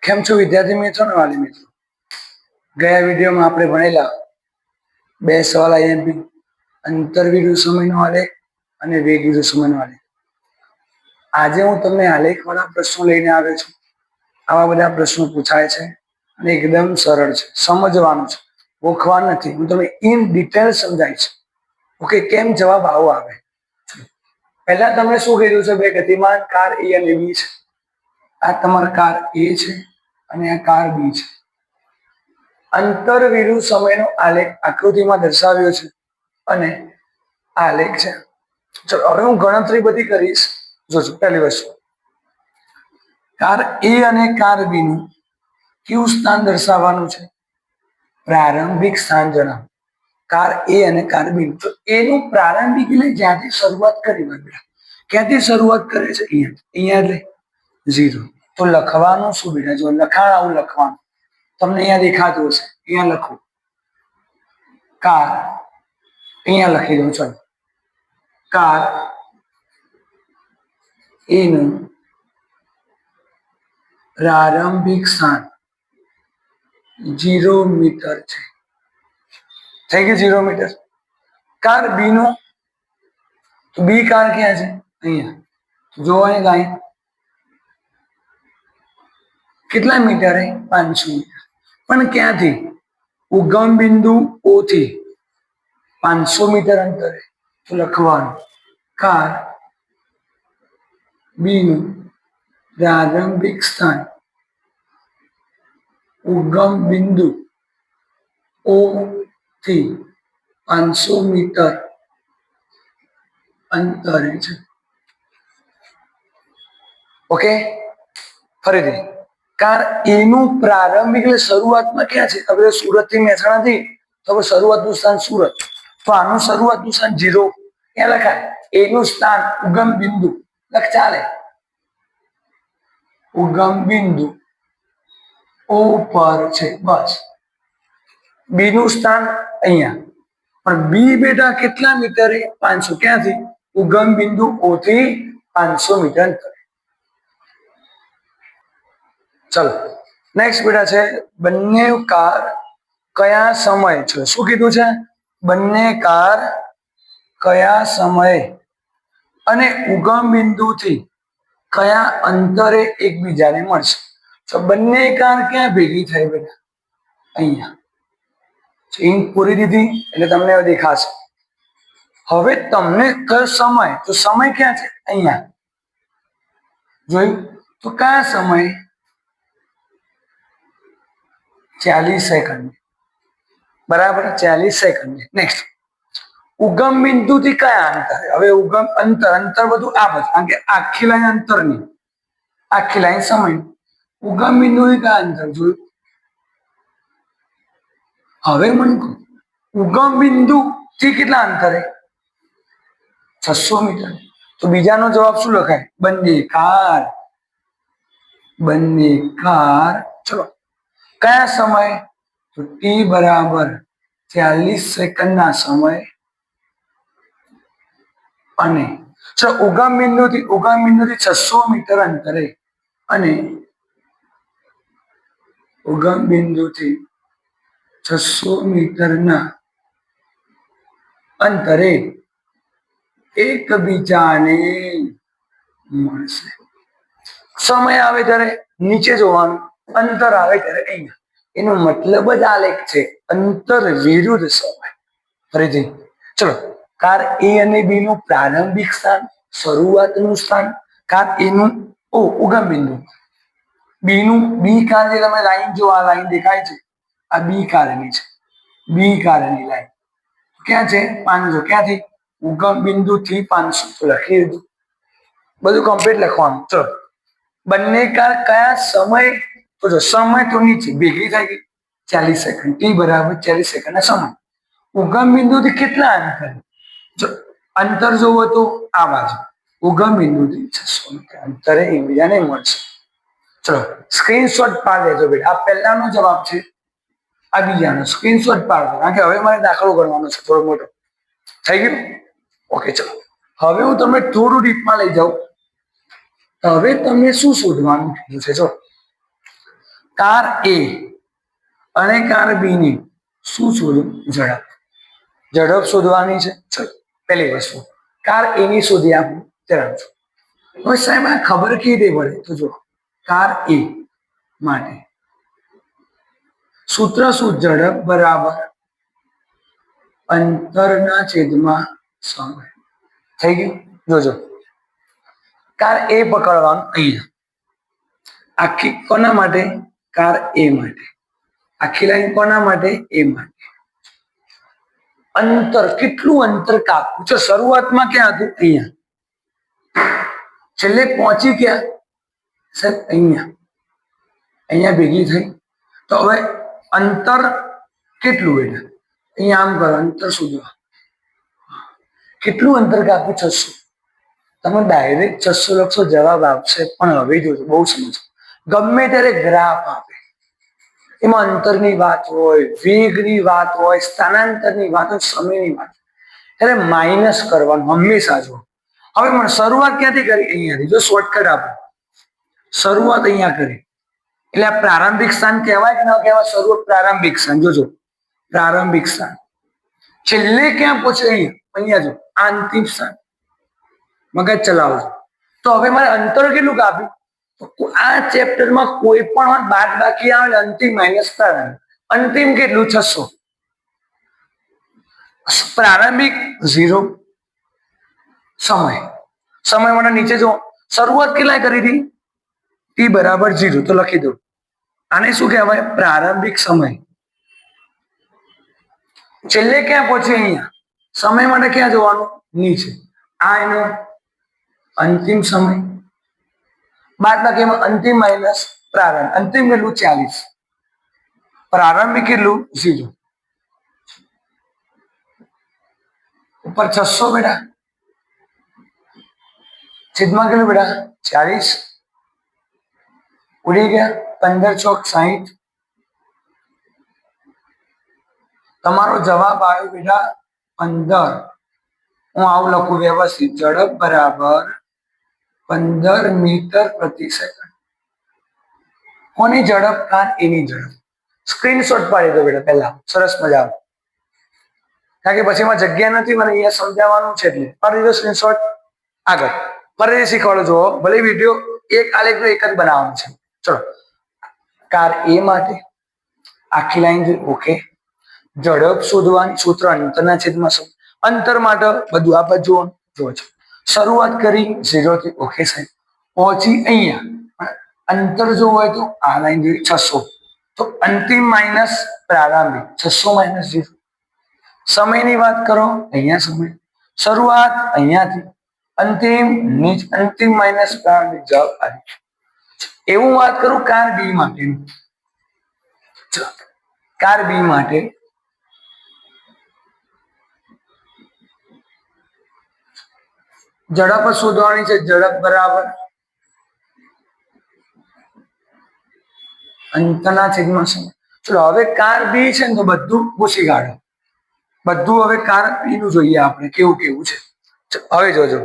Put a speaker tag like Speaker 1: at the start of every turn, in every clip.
Speaker 1: કેમ છો વિદ્યાર્થી મિત્રો અને વાલી મિત્રો? ગયા વિડીયોમાં આપણે ભણેલા બે સવાલ આઈએમપી, અંતરવિરુદ્ધ સમયનો આલેખ અને વેગવિરુદ્ધ સમયનો આલેખ. આજે હું તમને આલેખવાળા પ્રશ્નો લઈને આવ્યો છું. આવા બધા પ્રશ્નો પૂછાય છે અને એકદમ સરળ છે, સમજવાનું છે, ગોખવા નથી. હું તમને ઇન ડિટેલ સમજાવીશ. ઓકે, કેમ જવાબ આવો આવે. પહેલા તમને શું કીધું છે? બે ગતિમાન કાર એ અને બી છે. આ તમારી કાર એ છે અને આ કાર બી છે. અંતર વિરુદ્ધ સમયનો આલેખ આકૃતિમાં દર્શાવ્યો છે અને આ આલેખ છે. ચલો હવે હું ગણતરી બધી કરીશ. જોજો, પહેલી વસ્તુ, કાર એ અને કાર બી નું કયું સ્થાન દર્શાવવાનું છે? પ્રારંભિક સ્થાન જણાવો. કાર એ અને કાર બી નું, તો એનું પ્રારંભિક એટલે જ્યાંથી શરૂઆત કરી બેટા, ક્યાંથી શરૂઆત કરે છે? અહીંયા એટલે 0. તો લખવાનું શું બેટા? જો લખાણ આવું લખવાનું, તમને અહીંયા દેખાતું હશે, અહીંયા લખો કાર, અહીંયા લખી દઉં. ચાલો, કાર એનું પ્રારંભિક સ્થાન 0 મીટર છે. થઈ ગયું 0 મીટર. કાર બી નું, તો બી કાર ક્યાં છે? અહીંયા. જોવાની લાઈન કેટલા મીટર? 500 મીટર. પણ ક્યાંથી? ઉગમ બિંદુ ઓ થી 500 મીટર અંતરે. તો લખવાનું કાર બી નું પ્રારંભિક સ્થાન ઉગમ બિંદુ ઓ થી 500 મીટર અંતરે છે. ઓકે, ફરીથી, કાર એનું પ્રારંભિક એટલે શરૂઆતમાં ક્યાં છે? હવે સુરત થી મહેસાણા થી, તો શરૂઆતનું સ્થાન સુરત, તો આનું શરૂઆતનું સ્થાન 0 ક્યાં લખાય? એનું સ્થાન ઉગમ બિંદુ લખ, ચાલે. ઉગમ બિંદુ ઓ પર છે, બસ. બી નું સ્થાન અહીંયા, પણ બી બેટા કેટલા મીટરે? 500. ક્યાંથી? ઉગમ બિંદુ ઓ થી 500 મીટર અંતરે. ચલો નેક્સ્ટ બેટા છે, બંને કાર કયા સમય છે? શું કીધું છે? બંને કાર કયા સમયે અને ઉગમ બિંદુથી કયા અંતરે એકબીજાને મળશે? તો બંને કાર ક્યાં ભેગી થઈ બેટા? અહીંયા. ઇંક પૂરી દીધી એટલે તમને દેખાશે. હવે તમને કયો સમય? તો સમય ક્યાં છે? અહીંયા. જોયું? તો કયા સમય? 40 સેકન્ડ. બરાબર, 40 સેકન્ડ. નેક્સ્ટ, ઉગમ બિંદુ થી કયા અંતરે? હવે ઉગમ અંતર બધું આ બધું, કારણ કે આખી લાઈન અંતરની, આખી લાઈન સમય. ઉગમ બિંદુ થી કયા અંતર? જોયું? હવે મને કહો, ઉગમ બિંદુ થી કેટલા અંતરે? 600 મીટર. તો બીજાનો જવાબ શું લખાય? બંને કાર. બંને કાર. ચલો, કયા સમય? તો ટી બરાબર 40 સેકન્ડ ના સમય અને ઉગમ બિંદુથી 600 મીટર અંતરે અને ઉગમ બિંદુથી 600 મીટરના અંતરે એકબીજાને મળશે. સમય આવે ત્યારે નીચે જોવાનું, અંતર આવે ત્યારે અહીંયા. એનો મતલબ જ આલેખ છે, અંતર વિરુદ્ધ સમય. ફરીથી ચલો, કાર એ અને બી નું પ્રારંભિક સ્થાન, શરૂઆતનું સ્થાન, કાર એ નું ઉગમ બિંદુ, બી નું બી કાર, જે તમે લાઈન જો આ લાઈન દેખાય છે, આ બી કારની છે. બી કારની લાઈન ક્યાં છે? 500. ક્યાંથી? ઉગમ બિંદુ થી 500. લખી દીધું, બધું કમ્પ્લીટ લખવાનું. ચલો, બંને કાર કયા સમય? તો જો સમય તો નીચે ભેગી થઈ ગઈ 40 સેકન્ડ. ટી બરાબર 40 સેકન્ડ ના સમય. ઉગમ બિંદુ થી કેટલા અંતર? જો અંતર જોવો તો આ બાજુ, ઉગમ બિંદુ થી 600 મીટર અંતરે એકબીજાને મળશે. ચલો, સ્ક્રીનશોટ પાડી લેજો બેટા. આ પહેલાનો જવાબ છે, આ બીજાનો. સ્ક્રીનશોટ પાડો, કારણ કે હવે મારે દાખલો ગણવાનો છે થોડો મોટો. થઈ ગયું? ઓકે, ચલો હવે હું તમને થોડું ડીપમાં લઈ જાઉં. હવે તમને શું શોધવાનું કીધું છે? જો કાર એ અને કાર બી ની શું શોધવું? ઝડપ શોધવાની છે. ચલો પહેલી વસ્તુ કાર એ ની શોધી આપણે જણાવશું. હવે સાહેબ આ ખબર કેવી રીતે પડે? તો જો કાર એ માટે સૂત્ર શું? ઝડપ બરાબર અંતરના છેદમાં સમય. થઈ ગયું? જોજો કાર એ પકડવાનું અહીંયા આખી કોના માટે? કાર એ માટે. આખી લાઈન કોના માટે? એ માટે. અંતર કેટલું અંતર કાપવું છે? શરૂઆતમાં ક્યાં હતું? અહીંયા. છેલ્લે પહોંચી ક્યાં? સાહેબ અહીંયા. અહીંયા ભેગી થઈ. તો હવે અંતર કેટલું? બેટા અહીંયા આમ કરો, અંતર શોધવા. કેટલું અંતર કાપવું? 600. તમે ડાયરેક્ટ 600 લખશો જવાબ આપશે, પણ હવે જોજો બહુ સમજો. ગમે ત્યારે ગ્રાફ આપે એમાં અંતરની વાત હોય, વેગની વાત હોય, સ્થાનાંતરની વાત હોય, સમયની વાત ત્યારે માઇનસ કરવાનું હંમેશા. જો હવે મને શરૂઆત ક્યાંથી કરી? અહીંયાથી. જો શોર્ટકટ આપો, શરૂઆત અહીંયા કરી એટલે આ પ્રારંભિક સ્થાન કહેવાય કે ન કહેવાય? શરૂઆત પ્રારંભિક સ્થાન. જોજો પ્રારંભિક સ્થાન. છેલ્લે ક્યાં પહોંચે? અહીંયા જો અંતિમ સ્થાન. મગજ ચલાવો. તો હવે મારે અંતર કેટલું કાપ્યું? આ ચેપ્ટરમાં કોઈ પણ બાદ બાકી આવે અંતિમ માઇનસ પ્રારંભિક. અંતિમ કેટલું? 600. પ્રારંભિક 0. સમય માટે નીચે જો શરૂઆત કેટલા કરી હતી? t બરાબર 0. તો લખી દો. આને શું કહેવાય? પ્રારંભિક સમય. છેલ્લે ક્યાં પહોંચે? અહીંયા. સમય માટે ક્યાં જોવાનું? નીચે. આ એનો અંતિમ સમય. બાદ બાકીમાં અંતિમ માઇનસ પ્રારંભ. અંતિમ કેટલું? 40. પ્રારંભિક કેટલું? 0. ઉપર 600 બેટા. છેદમાં કેટલું બેટા? 40. ઉડી ગયા. 15 ચોક 60. તમારો જવાબ આવ્યો બેટા 15. હું આવું લખું વ્યવસ્થિત. ઝડપ બરાબર 15 મીટર પ્રતિ સેકન્ડ. કોની ઝડપ? કાર એની ઝડપ. સ્ક્રીનશોટ પાડી દો બેટા પહેલા. સરસ મજા. કારણ કે પછી એમાં જગ્યા નથી, મને અહીંયા સમજાવવાનું છે એટલે પાડી દો સ્ક્રીનશોટ. આગળ ફરીથી શીખવાડો. જુઓ ભલે વિડીયો એક આલેખનો એક જ બનાવવાનો છે. ચલો કાર એ માટે આખી લાઈન ઓકે. ઝડપ શોધવાની સૂત્ર અંતરના છેદમાં સમય. અંતર માટે બધું આ બાજુ જુઓ છો. શરૂઆત કરી 0 થી. ઓકે સાહેબ. પહોંચી અહીંયા. અંતર જો હોય તો આ લાઈન જોઈ 600. તો અંતિમ માઇનસ પ્રારંભિક. 600 માઇનસ 0. સમયની વાત કરો. અહીંયા સમય. શરૂઆત અહીંયાથી. અંતિમ નીચ. અંતિમ માઇનસ પ્રારંભિક. જવાબ આવી. એવું વાત કરું કાર બી માટે. કાર બી માટે ઝડપ શોધવાની છે. ઝડપ બરાબર અંતરના છેદમાં સમય. ચલો હવે કાર બી છે ને તો બધું પૂછી કાઢો. બધું હવે કાર બી નું જોઈએ આપણે કેવું કેવું છે. હવે જોજો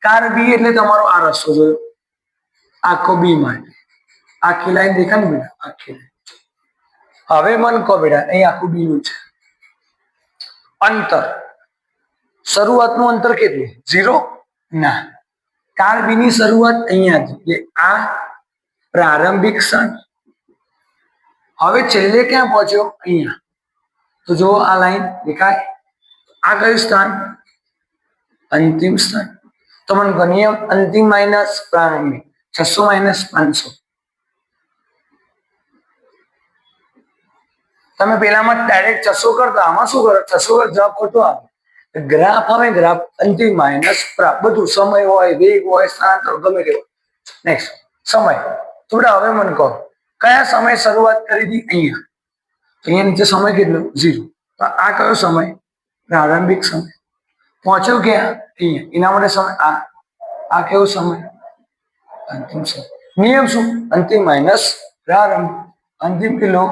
Speaker 1: કાર બી એટલે તમારો આ રસ્તો જોયો. આખો બી માટે આખી લાઈન દેખાય ને બેટા? આખી લાઈન. હવે મન કહો બેટા અહીં આખું બી નું છે. અંતર શરૂઆતનું અંતર કેટલું? 0 ના. કાર બી ની શરૂઆત અહીંયાથી. આ પ્રારંભિક સ્થાન. હવે છેલ્લે ક્યાં પહોંચ્યો? અહીંયા. તો જો આ લાઈન દેખાય. આ કયું સ્થાન? અંતિમ સ્થાન. તો મને નિયમ અંતિમ માઇનસ પ્રારંભિક. 600 માઇનસ 500. તમે પેલામાં ડાયરેક્ટ 600 કરતા, આમાં શું કરો? 600 જવાબ ખોટો આવે. ગ્રાફ આવે. ગ્રાફ અંતિમ માઇનસ બધું સમય હોય, વેગ હોય, સ્થાનાંતર ગમે તે હોય. નેક્સ્ટ સમય. થોડા હવે મને કહો કયા સમય શરૂઆત કરી હતી? અહીંયા. અહીંયા નીચે સમય કેટલો? 0. તો આ કયો સમય? પ્રારંભિક સમય. પહોંચ્યો ક્યાં? અહીંયા. એના માટે સમય આ કેવો સમય? અંતિમ સમય. નિયમ શું? અંતિમ માઇનસ પ્રારંભ. અંતિમ કેટલો?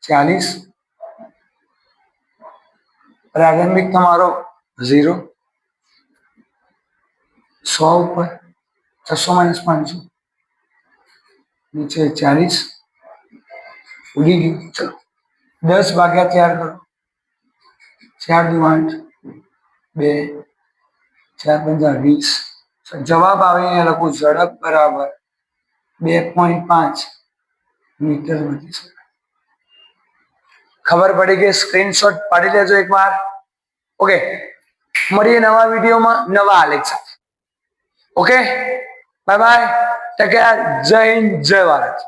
Speaker 1: 40. પ્રારંભિક તમારો 0. 100 ઉપર 600 માઇનસ 500 નીચે 40. ઉડી ગયું. ચલો 10 ભાગ્યા 4 કરો. 4 દુ 8, 2, 4 પંજા 20. જવાબ આવે અહીંયા લખું ઝડપ બરાબર 2.5 મીટર પ્રતિ સેકન્ડ. ખબર પડી કે સ્ક્રીનશોટ પાડી લેજો એકવાર. ઓકે, મળીએ નવા વિડીયોમાં નવા આલેખ સાથે. Okay, bye bye, take care, જય હિન્દ, જય ભારત.